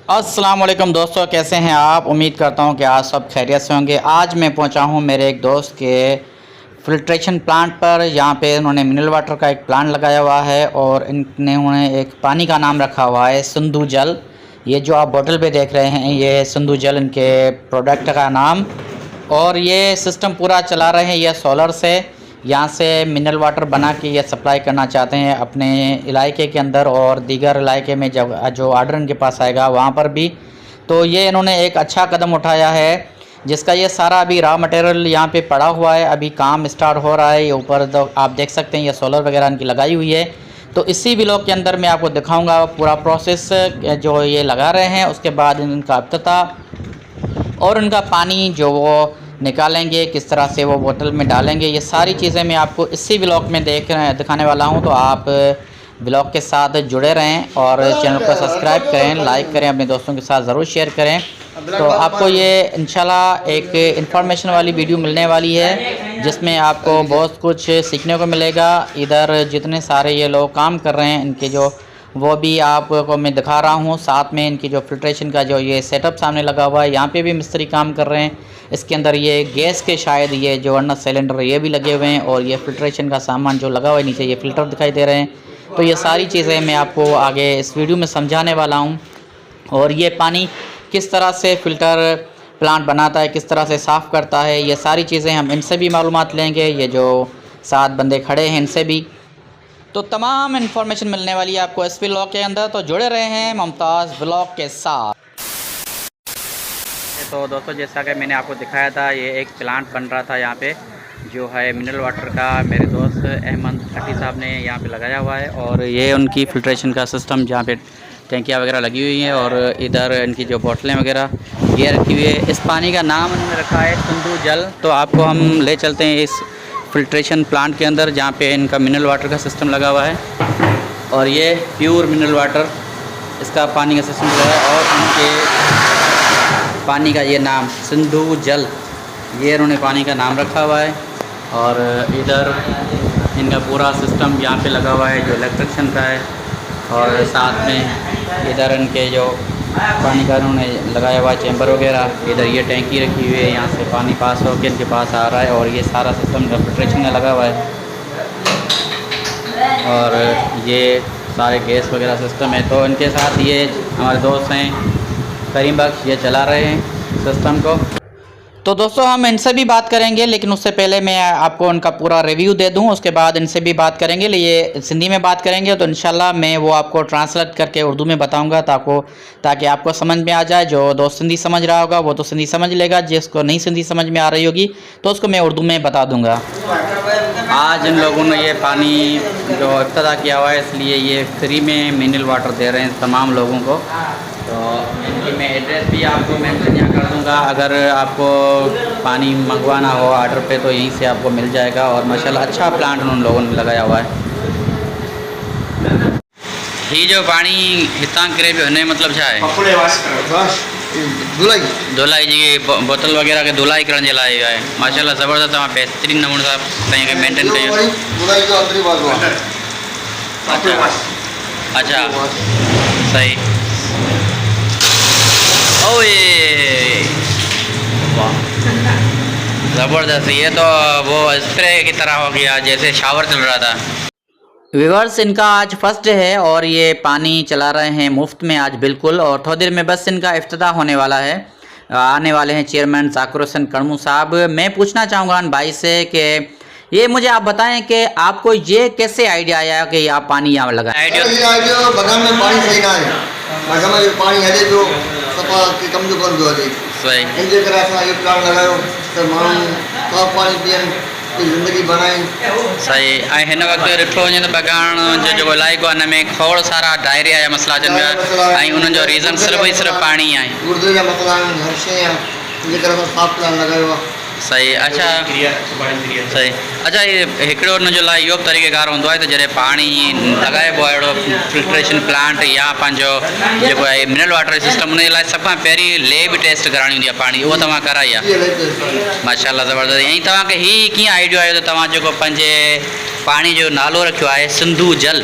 अस्सलाम वालेकुम दोस्तों, कैसे हैं आप। उम्मीद करता हूं कि आज सब खैरियत से होंगे। आज मैं पहुंचा हूं मेरे एक दोस्त के फ़िल्ट्रेशन प्लांट पर। यहाँ पे उन्होंने मिनरल वाटर का एक प्लांट लगाया हुआ है और उन्हें एक पानी का नाम रखा हुआ है सिंधु जल। ये जो आप बोतल पे देख रहे हैं ये सिंधु जल इनके प्रोडक्ट का नाम। और ये सिस्टम पूरा चला रहे हैं ये सोलर से। यहाँ से मिनरल वाटर बना के ये सप्लाई करना चाहते हैं अपने इलाके के अंदर और दीगर इलाके में जब जो ऑर्डर इनके पास आएगा वहाँ पर भी। तो ये इन्होंने एक अच्छा कदम उठाया है जिसका ये सारा अभी रॉ मटेरियल यहाँ पे पड़ा हुआ है। अभी काम स्टार्ट हो रहा है। ये ऊपर तो आप देख सकते हैं ये सोलर वगैरह इनकी लगाई हुई है। तो इसी व्लॉग के अंदर मैं आपको दिखाऊँगा पूरा प्रोसेस जो ये लगा रहे हैं, उसके बाद इनका इफ्तिताह और इनका पानी जो वो निकालेंगे, किस तरह से वो बोतल में डालेंगे, ये सारी चीज़ें मैं आपको इसी व्लॉग में दिखाने वाला हूं। तो आप व्लॉग के साथ जुड़े रहें और चैनल को सब्सक्राइब करें, लाइक करें, अपने दोस्तों के साथ ज़रूर शेयर करें। तो आपको ये इंशाल्लाह एक इन्फॉर्मेशन वाली वीडियो मिलने वाली है जिसमें आपको बहुत कुछ सीखने को मिलेगा। इधर जितने सारे ये लोग काम कर रहे हैं इनके जो वो भी आपको मैं दिखा रहा हूँ। साथ में इनकी जो फ़िल्ट्रेशन का जो ये सेटअप सामने लगा हुआ है, यहाँ पे भी मिस्त्री काम कर रहे हैं। इसके अंदर ये गैस के शायद ये जो अन्ना सिलेंडर ये भी लगे हुए हैं और ये फ़िल्ट्रेशन का सामान जो लगा हुआ है नीचे ये फ़िल्टर दिखाई दे रहे हैं। तो ये सारी चीज़ें मैं आपको आगे इस वीडियो में समझाने वाला हूँ। और ये पानी किस तरह से फ़िल्टर प्लांट बनाता है, किस तरह से साफ़ करता है, ये सारी चीज़ें हम इनसे भी मालूमात लेंगे। ये जो 7 बंदे खड़े हैं इनसे भी तो तमाम इन्फॉर्मेशन मिलने वाली है आपको इस व्लॉग के अंदर। तो जुड़े रहे हैं मुमताज़ व्लॉग के साथ। तो दोस्तों जैसा कि मैंने आपको दिखाया था ये एक प्लांट बन रहा था यहाँ पे जो है मिनरल वाटर का। मेरे दोस्त अहमद खट्टी साहब ने यहाँ पे लगाया हुआ है और ये उनकी फ़िल्ट्रेशन का सिस्टम जहाँ पे टैंकियाँ वगैरह लगी हुई हैं और इधर इनकी जो बोतलें वगैरह ये रखी हुई है। इस पानी का नाम उन्होंने रखा है सिंधु जल। तो आपको हम ले चलते हैं इस फ़िल्ट्रेशन प्लांट के अंदर जहाँ पे इनका मिनरल वाटर का सिस्टम लगा हुआ है और ये प्योर मिनरल वाटर इसका पानी का सिस्टम लगा है। और इनके पानी का ये नाम सिंधु जल, ये इन्होंने पानी का नाम रखा हुआ है। और इधर इनका पूरा सिस्टम यहाँ पे लगा हुआ है जो इलेक्ट्रिशियन का है। और साथ में इधर इनके जो पानी का उन्होंने लगाया हुआ है चैम्बर वगैरह। इधर ये टैंकी रखी हुई है, यहाँ से पानी पास होकर इनके पास आ रहा है और ये सारा सिस्टम का फ़िल्ट्रेशन का लगा हुआ है। और ये सारे गैस वगैरह सिस्टम है। तो इनके साथ ये हमारे दोस्त हैं करीम बख्श, ये चला रहे हैं सिस्टम को। तो दोस्तों हम इनसे भी बात करेंगे लेकिन उससे पहले मैं आपको उनका पूरा रिव्यू दे दूं, उसके बाद इनसे भी बात करेंगे। ये सिंधी में बात करेंगे तो इंशाल्लाह मैं वो आपको ट्रांसलेट करके उर्दू में बताऊंगा ताकि आपको समझ में आ जाए। जो दोस्त सिंधी समझ रहा होगा वो तो सिंधी समझ लेगा, जिसको नहीं सिंधी समझ में आ रही होगी तो उसको मैं उर्दू में बता दूँगा। आज इन लोगों ने ये पानी जो इब्तिदा किया हुआ है इसलिए ये फ्री में मिनरल वाटर दे रहे हैं तमाम लोगों को। तो इनकी मैं एड्रेस भी आपको मेंशन यहाँ कर दूँगा। अगर आपको पानी मंगवाना हो आर्डर पे तो यहीं से आपको मिल जाएगा। और माशाल्लाह अच्छा प्लांट उन लोगों ने लगाया हुआ है। ये जो पानी हितां करे पियो हिन जो मतलब छा आहे? धुलाई जी बोतल वगैरह के धुलाई करण जे लाइ आहे। माशाल्लाह ज़बरदस्त, तव्हां बेहतरीन नमूने सां पंहिंजे खे मेंटेन कयो। अच्छा सही। ओए वाह ज़बरदस्त, ये तो वो स्प्रे की तरह हो गया जैसे शावर चल रहा था। व्यूअर्स इनका आज फर्स्ट डे है और ये पानी चला रहे हैं मुफ्त में आज बिल्कुल। और थोड़ी देर में बस इनका इफ्तिताह होने वाला है। आने वाले हैं चेयरमैन ज़ाकिर हुसैन कड़मू साहब। मैं पूछना चाहूँगा इन भाई से कि ये मुझे आप बताएं कि आपको ये कैसे आइडिया आया कि आप पानी यहाँ लगाएं? आइडिया बगान में पानी सही ना है, बगान में पानी है जो सफा के कम जो कर दो है सही इनके तरह से ये प्लांट लगायो तो माण्हू साफ पानी पियन ज़िंदगी बनाएं। सही। ऐं हिन वक़्तु ॾिठो वञे त बगान जो जेको इलाइक़ो आहे हिन में खोड़ सारा डायरिया जा मसला अचनि पिया ऐं उन्हनि जो रीज़न सिर्फ़ु पाणी आहे। गुर्दे जा मसला आहिनि, हर शइ आहे, इन करे साफ प्लांट लगायो आहे। सही। अच्छा सही। अच्छा ये हिकिड़ो हुनजो लाइ इहो तरीक़ेकार हूंदो आहे त जॾहिं पाणी लॻाइबो आहे अहिड़ो फ़िल्ट्रेशन प्लांट या पंहिंजो जेको आहे मिनरल वाटर सिस्टम उनजे लाइ सभ खां पहिरीं लेब टेस्ट कराइणी हूंदी आहे पाणी, उहो तव्हां कराई आहे? माशाल्लाह ज़बरदस्त। ऐं तव्हांखे हीअ कीअं आइडियो आयो त तव्हां जेको पंहिंजे पाणी जो नालो रखियो आहे सिंधु जल?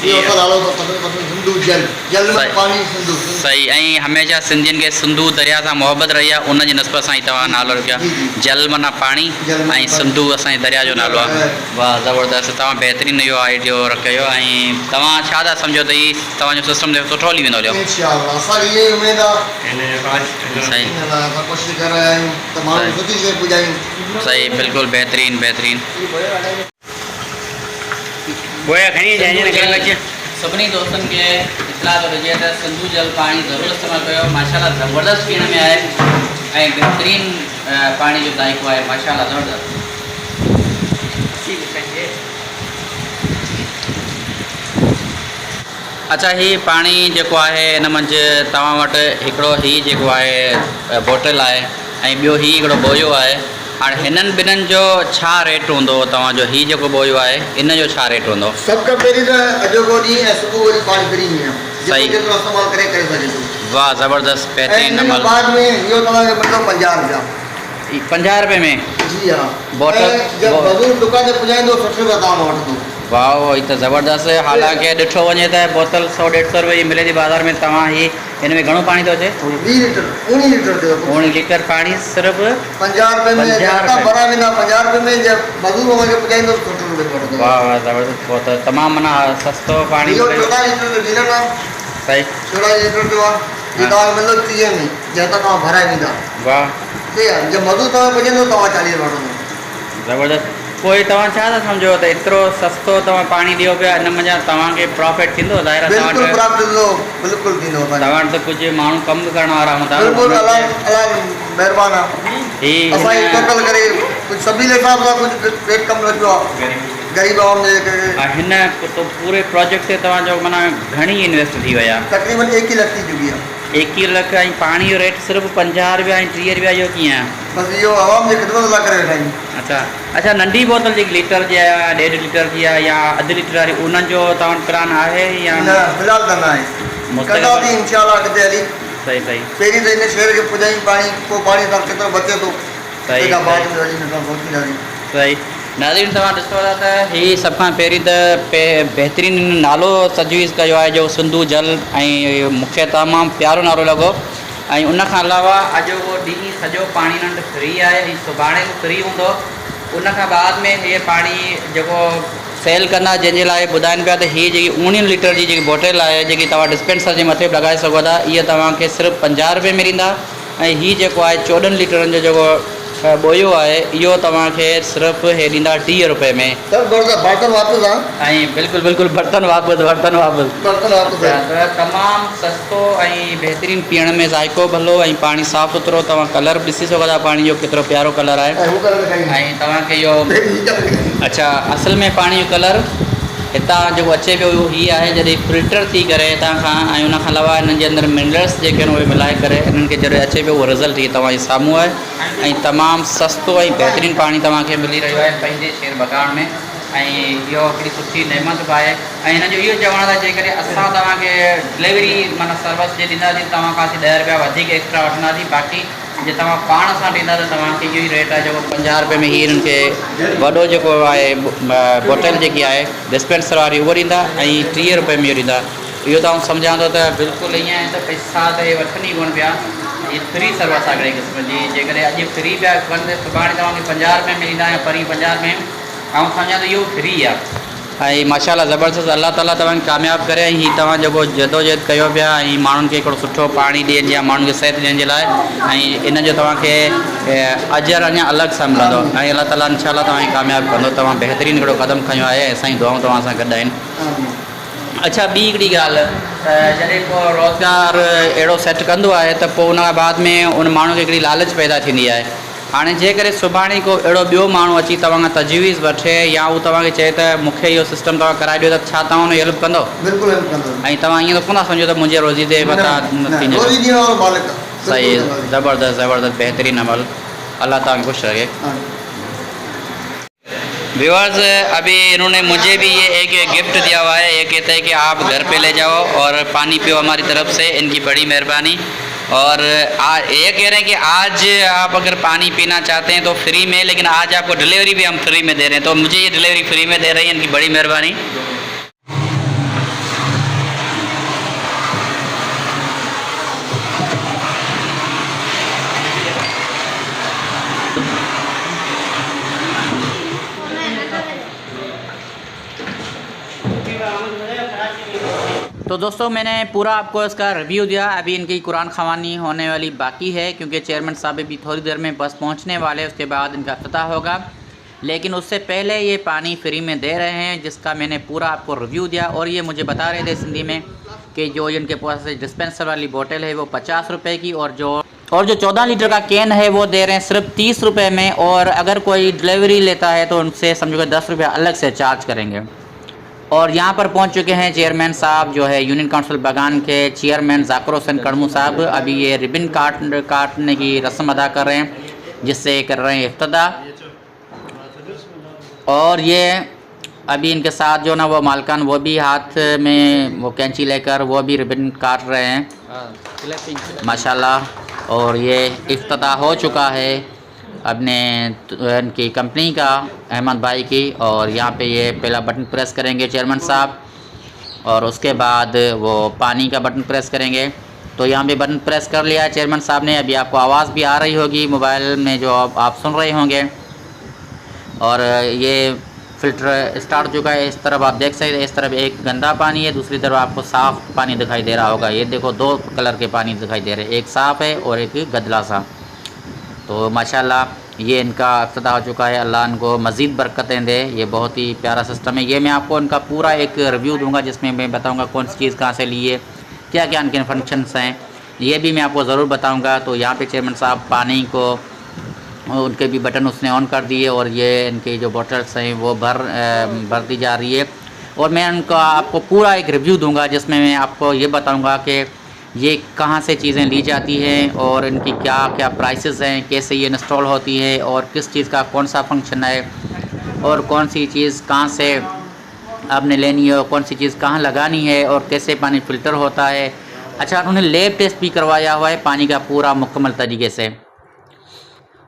ये होता लालो तो सिंधु जल जल में सही। पानी सिंधु सही ऐं हमेशह सिंधियुनि खे सिंधु दरिया सां मोहबत रही आहे उन जी निस्बत सां ई तव्हां नालो रखियो जी, जी। आहे जल माना पाणी जल माना ऐं पाणी। सिंधु असांजे दरिया जो नालो आहे है। वाह ज़बरदस्त तव्हां बहितरीनु इहो आइडियो रखियो ऐं तव्हां छा था सम्झो त ही तव्हांजो सिस्टम सुठो हली वेंदो हलियो इंशाअल्लाह असांजी इहा ई उमेद आहे सही असां कोशिशि करे रहिया आहियूं त माण्हू सही। सुठी शइ पुॼायूं सही बिल्कुलु बहितरीनु बहितरीनु बोया खणी जंहिंजे करे बचे सभिनी दोस्तनि खे इतलाह थो ॾिजे त सिंधु जल पाणी ज़रूरु इस्तेमालु कयो माशाल्लाह ज़बरदस्त पीअण में आहे ऐं बहितरीनु पाणी जो ज़ाइक़ो आहे माशाल्लाह ज़बरदस्त अच्छा ही पाणी जेको आहे हिन मंझि तव्हां वटि हिकिड़ो ही जेको आहे बोटल आहे ऐं ॿियो ही हिकिड़ो बोयो आहे हाणे हिननि ॿिन्हिनि जो छा रेट हूंदो तव्हांजो ही जेको बोयो आहे इन जो छा रेट हूंदो सभ खां पहिरीं त अॼोको ॾींहुं ऐं सुबुह जो पाणी फ्री में आहे सही। जेको जेतिरो इस्तेमालु करे सघे थो वाह ज़बरदस्त ऐं बहितरीनु हिन अमल बाद में इहो तव्हांखे मिलंदो 50 रुपया 50 रुपए में जी हा बॉटल- ऐं जब मज़दूर दुकान ते पुॼाईंदो 60 रुपया तव्हां वठंदो वाह ही त ज़बरदस्त है हालांकि ॾिठो वञे त बोतल 100-150 रुपए जी मिले थी बाज़ार में तव्हां ही हिन में घणो पाणी थो अचे 20 लीटर 19 लीटर थियो 19 लीटर पाणी सिर्फ़ु 50 रुपए में 50 जेका रुपए। भरा वेंदा 50 रुपए में जब मज़दूर हुनखे पुॼाईंदो 60 रुपए वठंदो वाह वाह ज़बरदस्त बहुत तमामु माना सस्तो पाणी इहो मिले। 14 लीटर जो डीलर आहे सही 14 लीटर जो आहे हाँ। ये तव्हांखे मिलंदो 30 में जंहिं तां तव्हां भराए वेंदा वाह ठीक आहे जब मज़दूर तव्हां पुॼंदो तव्हां 40 वठंदो ज़बरदस्त कोई तव्हां छा था सम्झो त एतिरो सस्तो तव्हां पाणी ॾियो पिया हिन मंझि तव्हांखे प्रॉफिट थींदो ज़ाहिर आहे बिल्कुलु प्राप्त थींदो बिल्कुलु थींदो तव्हां वटि त कुझु माण्हू कमु करण वारा हूंदा बिल्कुलु अलाह महिरबानी आहे ही असांजी टोटल करे कुझु सभिनी हिसाब सां कुझु पेट कमु रखियो आहे ग़रीब आवाम जे करे हिन पूरे प्रोजेक्ट ते तव्हांजो माना घणी इन्वेस्ट थी वई आहे तक़रीबन 1 लाख थी चुकी आहे 21 लख ऐं पाणी जो रेट सिर्फ़ु 50 रुपया ऐं 30 रुपया जो कीअं आहे बसि इहो आवाम जी ख़िदमत लाइ करे वेठा आहियूं अच्छा अच्छा नंढी बोतल जेकी लीटर जी आहे 1.5 लीटर जी आहे या अधु लीटर वारी उन्हनि जो तव्हां वटि प्लान आहे या न फ़िलहाल त न आहे मुस्तक़बिल- कंदासीं इंशाअल्लाह अॻिते हली सही सही पहिरीं त हिन शहर खे पुॼायूं पाणी पोइ पाणी सां केतिरो बचे थो सही, तंहिंखां बाद सही। में वरी हिन सां सोचींदासीं सही नाज़रीन तव्हां ॾिसो था त ही सभ खां पहिरीं त बहितरीनु नालो तजवीज़ कयो आहे जो सिंधु जल ऐं मूंखे तमामु प्यारो नालो लॻो ऐं उन खां अलावा अॼु उहो ॾींहुं सॼो पाणी नंढ फ्री आहे ऐं सुभाणे फ्री हूंदो उन खां बाद में हीअ पाणी जेको सेल कंदा जंहिंजे लाइ ॿुधाइनि पिया त हीअ जेकी 19 लीटर जी जेकी बोटल आहे जेकी तव्हां डिस्पेंसर जे मथे बि लॻाए सघो था इहा तव्हांखे सिर्फ़ु 50 रुपए में ॾींदा ऐं हीअ जेको आहे 14 लीटरनि जो जेको बोयो आहे इहो तव्हांखे सिर्फ़ु हे ॾींदा 30 रुपए में सर बर्तन वापसि आहे ऐं बिल्कुलु बिल्कुलु बर्तन वापसि बर्तन वापसि आहे त तमामु सस्तो ऐं बहितरीनु पीअण में ज़ाइक़ो भलो ऐं पाणी साफ़ु सुथिरो तव्हां कलर बि ॾिसी सघो था पाणी जो केतिरो प्यारो कलर आहे ऐं हू करे रखाईं ऐं तव्हांखे इहो अच्छा असल में पाणी जो कलर हितां जेको अचे पियो उहो हीअ आहे जॾहिं फिल्टर थी करे हितां खां ऐं उन खां अलावा हिननि जे अंदरि मिनरल्स जेके आहिनि उहे मिलाए करे हिननि खे जॾहिं अचे पियो उहो रिज़ल्ट ही तव्हांजे साम्हूं आहे ऐं तमामु सस्तो ऐं बहितरीनु पाणी तव्हांखे मिली रहियो आहे पंहिंजे शेर बगान में ऐं इहो हिकिड़ी सुठी नेमत बि आहे ऐं हिन जो इहो चवण आहे जेकॾहिं असां तव्हांखे डिलीवरी माना सर्विस जे ॾींदासीं तव्हां खां 10 रुपया वधीक एक्स्ट्रा वठंदासीं बाक़ी जे तव्हां पाण सां ॾींदा त तव्हांखे इहो ई रेट आहे जेको 50 रुपए में ही हिननि खे वॾो जेको आहे बोटल जेकी आहे डिस्पेंसर वारी उहो ॾींदा ऐं 30 रुपए में इहो ॾींदा इहो तव्हां सम्झां थो त बिल्कुलु ईअं आहे त पैसा त इहे वठनि ई कोन पिया हीअ फ्री सर्विस आहे हिकिड़े क़िस्म जी जेकॾहिं अॼु फ्री पिया कनि त सुभाणे तव्हांखे 50 रुपए में ॾींदा ऐं परीं 50 में ऐं सम्झां त इहो फ्री आहे ऐं माशाल्लाह ज़बरदस्त अल्लाह ताला तव्हांखे कामयाबु करे ऐं हीअ तव्हां जेको जदोजहद कयो पिया ऐं माण्हुनि खे हिकिड़ो सुठो पाणी ॾियनि या माण्हुनि खे सिहत ॾियण जे लाइ ऐं इन जो तव्हांखे अजर अञा अलॻि सां मिलंदो ऐं अल्लाह ताला इंशाअल्लाह तव्हांखे कामयाबु कंदो तव्हां बहितरीनु हिकिड़ो क़दम खयो आहे ऐं असांजी दुआऊं तव्हां सां गॾु आहिनि अच्छा ॿी हिकिड़ी ॻाल्हि जॾहिं को रोज़गार अहिड़ो सेट कंदो आहे त पोइ उन खां बाद में उन माण्हू खे हिकिड़ी लालच पैदा थींदी आहे हाणे जेकॾहिं सुभाणे को अहिड़ो ॿियो माण्हू अची तव्हां खां तजवीज़ वठे या उहो तव्हांखे चए त मूंखे इहो सिस्टम तव्हां कराए ॾियो त छा तव्हां हुनजी हेल्प कंदो बिल्कुलु हेल्प कंदो ऐं तव्हां ईअं त कोन था सम्झो त मुंहिंजे रोज़ी ते मथां न थींदो रोज़ी ॾियण वारो मालिक आहे सही ज़बरदस्त ज़बरदस्त बहितरीनु अमल अल्लाह तव्हांखे ख़ुशि रखे व्यूअर्स अभी इन्होंने मुझे भी ये एक गिफ्ट दिया हुआ है ये कहते हैं कि आप घर पे ले जाओ और पानी पियो हमारी तरफ से इनकी बड़ी मेहरबानी और ये कह रहे हैं कि आज आप अगर पानी पीना चाहते हैं तो फ्री में लेकिन आज आपको डिलीवरी भी हम फ्री में दे रहे हैं तो मुझे ये डिलीवरी फ्री में दे रही है इनकी बड़ी मेहरबानी तो दोस्तों मैंने पूरा आपको इसका रिव्यू दिया। अभी इनकी कुरान ख़वानी होने वाली बाकी है, क्योंकि चेयरमैन साहब भी थोड़ी देर में बस पहुंचने वाले, उसके बाद इनका इफ्तिताह होगा। लेकिन उससे पहले ये पानी फ्री में दे रहे हैं, जिसका मैंने पूरा आपको रिव्यू दिया। और ये मुझे बता रहे थे सिंधी में कि जो इनके पास डिस्पेंसर वाली बोतल है वो 50 रुपये की, और जो 14 लीटर का कैन है वो दे रहे हैं सिर्फ 30 रुपये में। और अगर कोई डिलीवरी लेता है तो उनसे समझो कि 10 रुपये अलग से चार्ज करेंगे। और यहाँ पर पहुँच चुके हैं चेयरमैन साहब, जो है यूनियन काउंसिल बगान के चेयरमैन ज़ाकिर हुसैन कड़मू साहब। अभी ये रिबन काटने की रस्म अदा कर रहे हैं, जिससे कर रहे हैं इफ्तिताह। और ये अभी इनके साथ जो ना वो मालकान, वो भी हाथ में वो कैंची लेकर वो भी रिबन काट रहे हैं माशाल्लाह। और ये इफ्तिताह हो चुका है अपने इनकी कंपनी का, अहमद भाई की। और यहाँ पे ये पहला बटन प्रेस करेंगे चेयरमैन साहब, और उसके बाद वो पानी का बटन प्रेस करेंगे। तो यहाँ पे बटन प्रेस कर लिया चेयरमैन साहब ने। अभी आपको आवाज़ भी आ रही होगी मोबाइल में, जो आप सुन रहे होंगे। और ये फ़िल्टर स्टार्ट हो चुका है। इस तरफ आप देख सकते हैं, इस तरफ एक गंदा पानी है, दूसरी तरफ आपको साफ़ पानी दिखाई दे रहा होगा। ये देखो 2 कलर के पानी दिखाई दे रहे हैं, एक साफ़ है और एक गदला सा। तो माशाल्लाह ये इनका इफ्तिताह हो चुका है। अल्लाह इनको मज़ीद बरकतें दे। ये बहुत ही प्यारा सिस्टम है। ये मैं आपको इनका पूरा एक रिव्यू दूंगा, जिसमें मैं बताऊंगा कौन सी चीज़ कहाँ से ली है, क्या क्या इनके फंक्शंस हैं, ये भी मैं आपको ज़रूर बताऊंगा। तो यहाँ पे चेयरमैन साहब पानी को, उनके भी बटन उसने ऑन कर दिए, और ये इनकी जो बॉटल्स हैं वो भर दी जा रही है। और मैं उनका आपको पूरा एक रिव्यू दूँगा, जिसमें मैं आपको ये बताऊँगा कि ये कहाँ से चीज़ें ली जाती हैं, और इनकी क्या क्या प्राइसेस हैं, कैसे ये इंस्टॉल होती है, और किस चीज़ का कौन सा फंक्शन है, और कौन सी चीज़ कहाँ से आपने लेनी है, और कौन सी चीज़ कहाँ लगानी है, और कैसे पानी फ़िल्टर होता है। अच्छा, उन्होंने लैब टेस्ट भी करवाया हुआ है पानी का पूरा मुकम्मल तरीके से।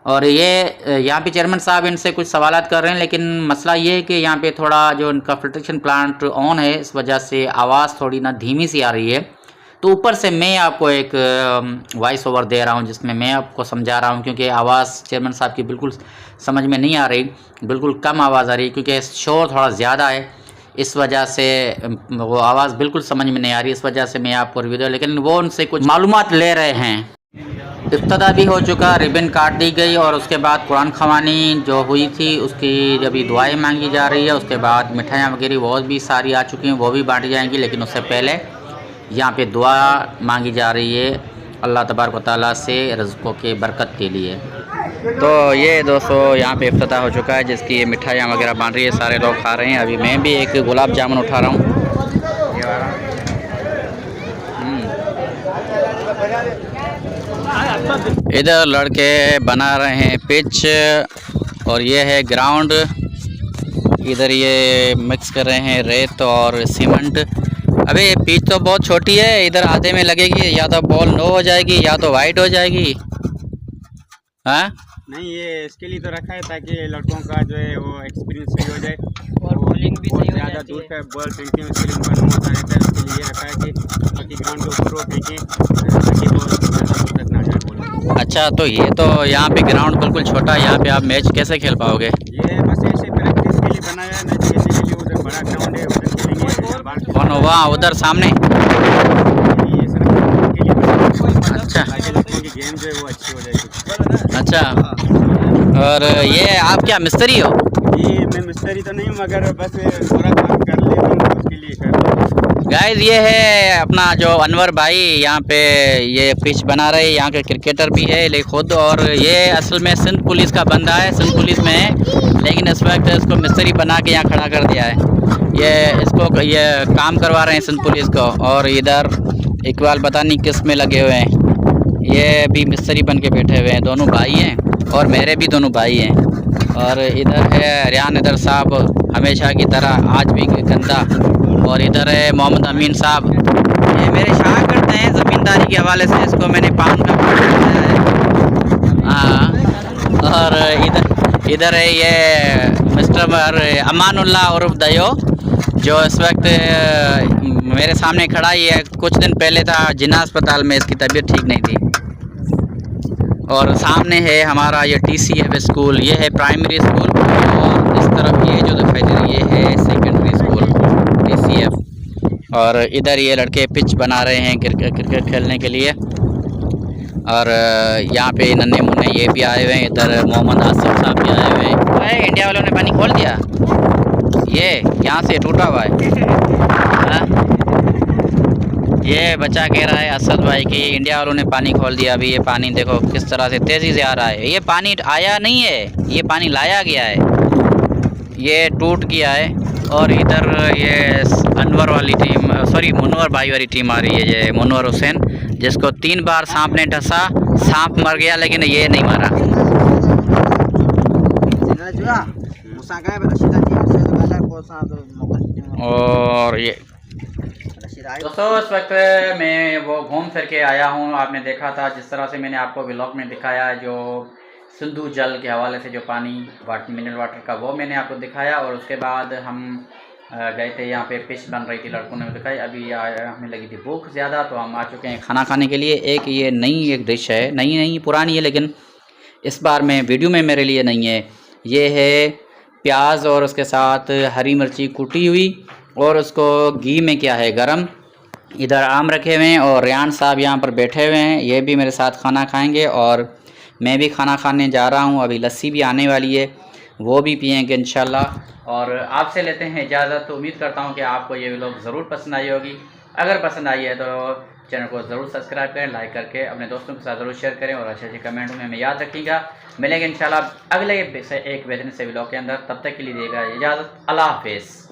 और ये यहाँ पे चेयरमैन साहब इनसे कुछ सवालात कर रहे हैं, लेकिन मसला ये है कि यहाँ पे थोड़ा जो इनका फिल्ट्रेशन प्लांट ऑन है, इस वजह से आवाज़ थोड़ी ना धीमी सी आ रही है। तो ऊपर से मैं आपको एक वॉइस ओवर दे रहा हूँ, जिसमें मैं आपको समझा रहा हूँ, क्योंकि आवाज़ चेयरमैन साहब की बिल्कुल समझ में नहीं आ रही, बिल्कुल कम आवाज़ आ रही, क्योंकि शोर थोड़ा ज़्यादा है। इस वजह से वो आवाज़ बिल्कुल समझ में नहीं आ रही। इस वजह से मैं आपको रिव्यू दे, लेकिन वो उनसे कुछ मालूमात ले रहे हैं। इफ्तिताह भी हो चुका, रिबन काट दी गई, और उसके बाद कुरान ख़वानी जो हुई थी उसकी जब दुआएँ मांगी जा रही है। उसके बाद मिठाइयाँ वगैरह बहुत भी सारी आ चुकी हैं, वो भी बांटी जाएंगी। लेकिन उससे पहले यहाँ पे दुआ मांगी जा रही है अल्लाह तबारक व तआला से रिज़्क़ों के बरकत के लिए। तो ये दोस्तों यहाँ पे इफ्तिताह हो चुका है, जिसकी मिठाइयाँ वगैरह बांट रही है, सारे लोग खा रहे हैं। अभी मैं भी एक गुलाब जामुन उठा रहा हूँ। इधर लड़के बना रहे हैं पिच, और ये है ग्राउंड। इधर ये मिक्स कर रहे हैं रेत और सीमेंट। अबे ये पिच तो बहुत छोटी है, इधर आधे में लगेगी, या तो बॉल नो हो जाएगी या तो वाइट हो जाएगी। हाँ नहीं, ये इसके लिए तो रखा है ताकि लड़कों का जो है वो एक्सपीरियंस सही हो जाए, और बॉलिंग भी सही हो ज़्यादा दूर का बॉल फेंकते हैं उसके लिए मालूम होता रहता है। उसके लिए रखा है कि ग्राउंड के ऊपर वो फेंकें ताकि बॉल ज़्यादा दूर तक ना जाए बॉल। अच्छा, तो ये तो यहाँ पे ग्राउंड बिल्कुल छोटा है, यहाँ पे आप मैच कैसे खेल पाओगे? ये बस ऐसे प्रैक्टिस के लिए बनाया है, मैच के लिए। उधर बड़ा ग्राउंड है, उधर खेलेंगे। कौन होगा उधर सामने? ये सब के लिए अच्छा ताकि लड़कों की गेम जो है वो अच्छी हो जाएगी। अच्छा, और ये आप क्या मिस्त्री हो? ये मैं मिस्त्री तो नहीं हूँ, मगर बस थोड़ा काम कर लेता हूँ, उसके लिए कर रहा हूँ। गाइस, ये है अपना जो अनवर भाई, यहाँ पे ये पिच बना रहे हैं। यहाँ के क्रिकेटर भी है ले खुद, और ये असल में सिंध पुलिस का बंदा है, सिंध पुलिस में है, लेकिन इस वक्त इसको मिस्त्री बना के यहाँ खड़ा कर दिया है। ये काम करवा रहे हैं सिंध पुलिस को। और इधर इकबाल पता नहीं किस में लगे हुए हैं, ये भी मिस्त्री बन के बैठे हुए हैं। दोनों भाई हैं, और मेरे भी दोनों भाई हैं। और इधर है रियान इधर साहब, हमेशा की तरह आज भी गंदा। और इधर है मोहम्मद अमीन साहब, ये मेरे शागिर्द हैं ज़मींदारी के हवाले से। इसको मैंने पान का बनाया है। हाँ, और इधर है ये मिस्टर अमानुल्लाह उर्फ दयो, जो इस वक्त मेरे सामने खड़ा ही है। कुछ दिन पहले था जिन्ना अस्पताल में, इसकी तबीयत ठीक नहीं थी। और सामने है हमारा ये TCF स्कूल, ये है प्राइमरी स्कूल, और इस तरफ ये जो दिखाई दे रही है सेकेंडरी स्कूल TCF। और इधर ये लड़के पिच बना रहे हैं क्रिकेट खेलने के लिए। और यहाँ पे नन्हे मुन्ने ये भी आए हुए हैं, इधर मोहम्मद आसिफ साहब भी आए हुए हैं। इंडिया वालों ने पानी खोल दिया, ये यहाँ से टूटा हुआ है। ये बच्चा कह रहा है असद भाई कि इंडिया वालों ने पानी खोल दिया। अभी ये पानी देखो किस तरह से तेज़ी से आ रहा है। ये पानी आया नहीं है, ये पानी लाया गया है, ये टूट गया है। और इधर ये अनवर वाली टीम, सॉरी मुनवर भाई वाली टीम आ रही है, ये मुनवर हुसैन, जिसको 3 बार सांप ने डसा, सांप मर गया लेकिन ये नहीं मरा। और ये दोस्तों इस वक्त मैं वो घूम फिर के आया हूँ। आपने देखा था जिस तरह से मैंने आपको व्लॉग में दिखाया, जो सिंधु जल के हवाले से जो पानी मिनरल वाटर का वो मैंने आपको दिखाया। और उसके बाद हम गए थे, यहाँ पे फिश बन रही थी, लड़कों ने दिखाई। अभी हमें लगी थी भूख ज़्यादा, तो हम आ चुके हैं खाना खाने के लिए। एक ये नई एक डिश है, नई पुरानी है, लेकिन इस बार में वीडियो में मेरे लिए नहीं है। ये है प्याज और उसके साथ हरी मिर्ची कुटी हुई, और उसको घी में किया है गरम। इधर आम रखे हुए हैं और रेहान साहब यहाँ पर बैठे हुए हैं, ये भी मेरे साथ खाना खाएंगे। और मैं भी खाना खाने जा रहा हूँ, अभी लस्सी भी आने वाली है, वो भी पिएंगे इंशाल्लाह। और आपसे लेते हैं इजाज़त। तो उम्मीद करता हूँ कि आपको ये व्लॉग ज़रूर पसंद आई होगी। अगर पसंद आई है तो चैनल को ज़रूर सब्सक्राइब करें, लाइक करके अपने दोस्तों के साथ ज़रूर शेयर करें, और अच्छे कमेंट में हमें याद रखिएगा। मिलेंगे इंशाल्लाह अगले एक बेहतरीन से व्लॉग के अंदर। तब तक के लिए देगा इजाज़त। अल्लाह हाफिज़।